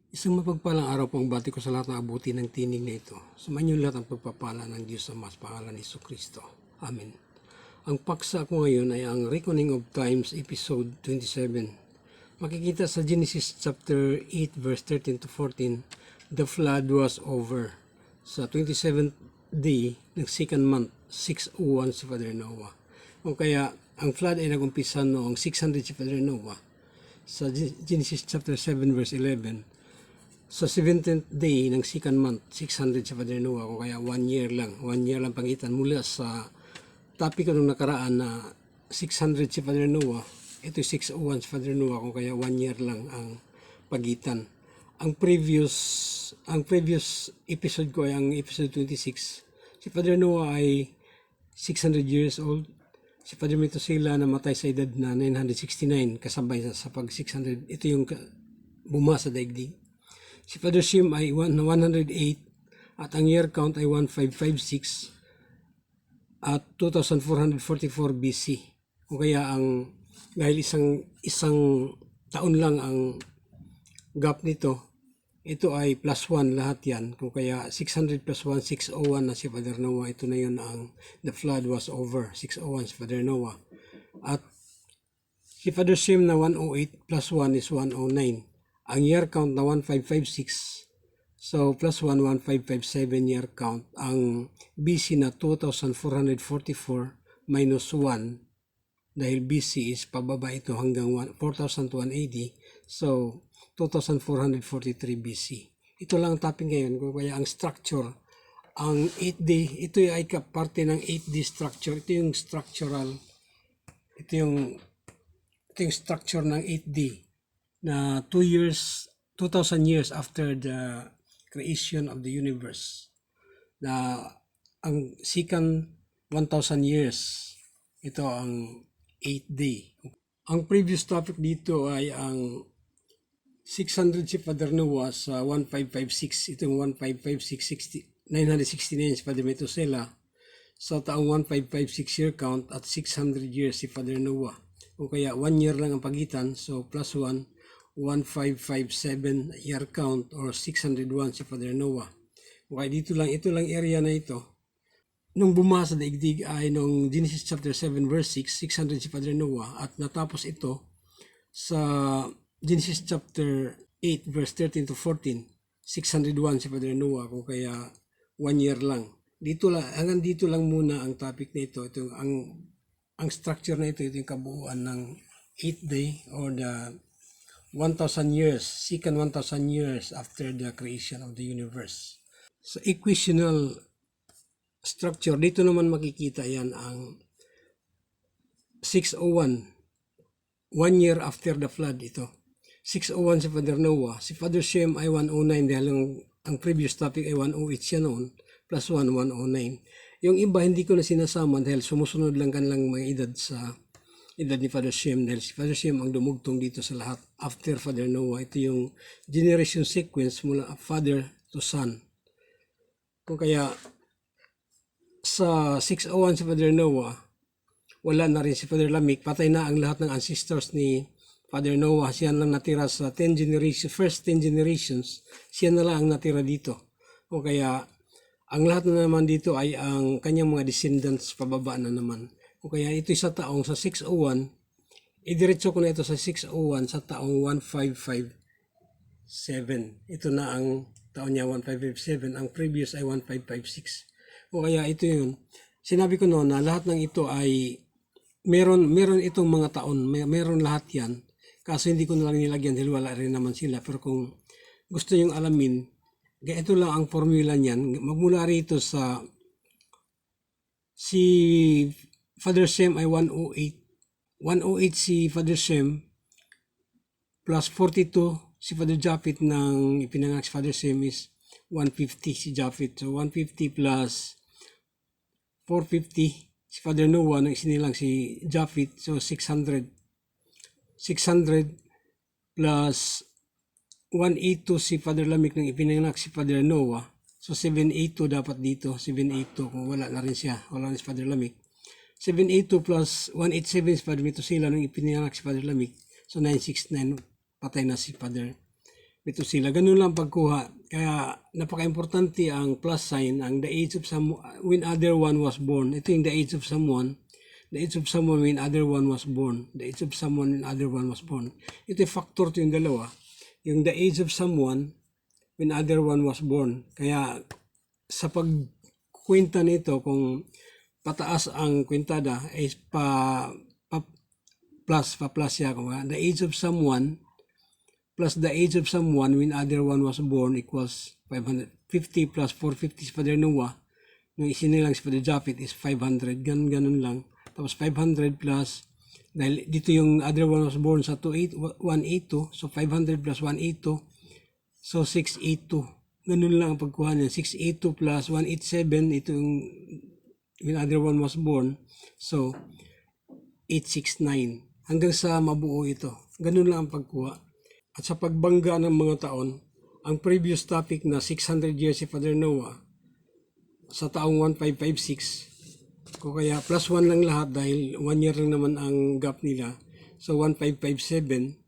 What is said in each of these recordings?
Isang mapagpalang araw pong bati ko sa lahat ng abuti ng tinig na ito. Sumayin niyo lahat ang pagpapala ng Diyos sa mas pangalan ni Jesucristo. Amen. Ang paksa ko ngayon ay ang Reckoning of Times episode 27. Makikita sa Genesis chapter 8 verse 13 to 14, the flood was over. Sa 27th day ng second month, 601 si Father Noah. O kaya, ang flood ay nagumpisa noong 600 si Father Noah. Sa Genesis chapter 7 verse 11, sa 17th day ng second month, 600 si Father Noah, o kaya 1 year lang. 1 year lang pagitan mula sa topic ko nung nakaraan na 600 si Father Noah. Ito 601 si Father Noah, kung kaya 1 year lang ang pagitan. Ang previous episode ko ay ang episode 26. Si Father Noah ay 600 years old. Si Father Methuselah namatay sa edad na 969 kasabay sa pag 600. Ito yung buma sa daigdig. Si Father Shem ay 108 at ang year count ay 1556 at 2444 BC. O kaya dahil isang taon lang ang gap nito, ito ay plus 1 lahat yan. Kung kaya 600 plus 1, 601 na si Father Noah. Ito na yun the flood was over. 601 si Father Noah. At si Father Shem na 108 plus 1 is 109. Ang year count na 1556. So plus 1, 1557 year count. Ang BC na 2444 minus 1. Dahil BC is pababa ito hanggang 4180. So 2443 BC. Ito lang ang topic ngayon. Kaya ang structure, ang 8D, ito ay parte ng 8D structure. Ito yung structural, ito yung structure ng 8D na 2,000 years after the creation of the universe. Na ang second 1,000 years, ito ang 8D. Ang previous topic dito ay ang 600 si Father Noah sa 1556. Ito yung 1556, 969 si Father Methuselah sa taong 1556 year count at 600 years si Father Noah. O kaya 1 year lang ang pagitan, so plus 1, 1557 year count or 601 si Father Noah. O kaya ito lang area na ito. Nung buma sa daigdig ay nung Genesis chapter 7 verse 6, 600 si Father Noah at natapos ito sa Genesis chapter 8 verse 13 to 14, 601 si Father Noah, kung kaya 1 year lang. Hanggang dito lang muna ang topic na ito. Ito ang structure na ito yung kabuuan ng 8th day or the 1,000 years, second 1,000 years after the creation of the universe. Sa equational structure, dito naman makikita yan ang 601, 1 year after the flood ito. 601 si Father Noah. Si Father Shem ay 109 dahil ang previous topic ay 108 siya noon. Plus 1, 109. Yung iba hindi ko na sinasama dahil sumusunod lang kanilang mga edad sa edad ni Father Shem. Dahil si Father Shem ang dumugtong dito sa lahat after Father Noah. Ito yung generation sequence mula father to son. Kung kaya sa 601 si Father Noah, wala na rin si Father Lamech. Patay na ang lahat ng ancestors ni Father Noah. Siya lang natira sa 10 generations, first 10 generations. Siya na lang ang natira dito. O kaya, ang lahat na naman dito ay ang kanyang mga descendants pababa na naman. O kaya ito sa taong sa 601, idiretso ko na ito sa 601 sa taong 1557. Ito na ang taon niya 1557. Ang previous ay 1556. O kaya ito yun. Sinabi ko noon na lahat ng ito ay meron itong mga taon. Meron lahat yan. Kaso hindi ko na lang nilagyan dahil wala rin naman sila. Pero kung gusto nyong alamin, ito lang ang formula niyan. Magmula rito sa si Father Shem ay 108. 108 si Father Shem plus 42 si Father Japhet ng ipinanganak si Father Shem is 150 si Japhet. So 150 plus 450 si Father Noah nang isinilang si Japhet. So 600 plus 182 si Father Lamech nang ipinanganak si Father Noah. So 782 dapat dito. 782 kung wala na rin siya. Wala na si Father Lamech. 782 plus 187 si Father Methuselah nang ipinanganak si Father Lamech. So 969 patay na si Father Ito sila, ganun lang pagkuha. Kaya napaka-importante ang plus sign, ang the age of someone, when other one was born. Ito yung the age of someone. The age of someone when other one was born. The age of someone when other one was born. Ito yung factor to yung dalawa. Yung the age of someone when other one was born. Kaya sa pagkwenta nito, kung pataas ang kwentada, is pa-plus siya. The age of someone plus the age of someone when other one was born equals 550 plus 450 si Father Noah. Nung isinilang si Father Japhet is 500. Ganun lang. Tapos 500 plus, dahil dito yung other one was born sa 182. So 500 plus 182. So 682. Ganun lang ang pagkuha niya. 682 plus 187. Ito yung when other one was born. So 869. Hanggang sa mabuo ito. Ganun lang ang pagkuha. At sa pagbangga ng mga taon, ang previous topic na 600 years si Father Noah sa taong 1556, kung kaya plus 1 lang lahat dahil 1 year lang naman ang gap nila. So 1557,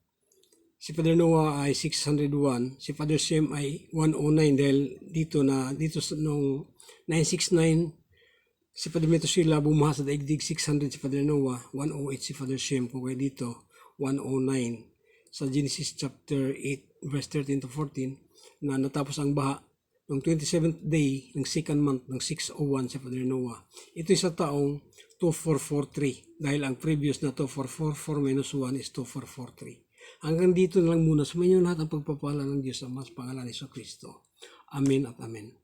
si Father Noah ay 601, si Father Shem ay 109 dahil dito nung 969, si Father Metosila bumaha sa daigdig. 600 si Father Noah, 108 si Father Shem, kung kaya dito 109. Sa Genesis chapter 8 verse 13 to 14 na natapos ang baha noong 27th day ng second month ng 601 sa Father Noah. Ito sa taong 2443 dahil ang previous na 2444 minus 1 is 2443. Hanggang dito na lang muna. Sumainyo lahat ang pagpapala ng Diyos Ama sa pangalan ni Jesucristo. Amen at amen.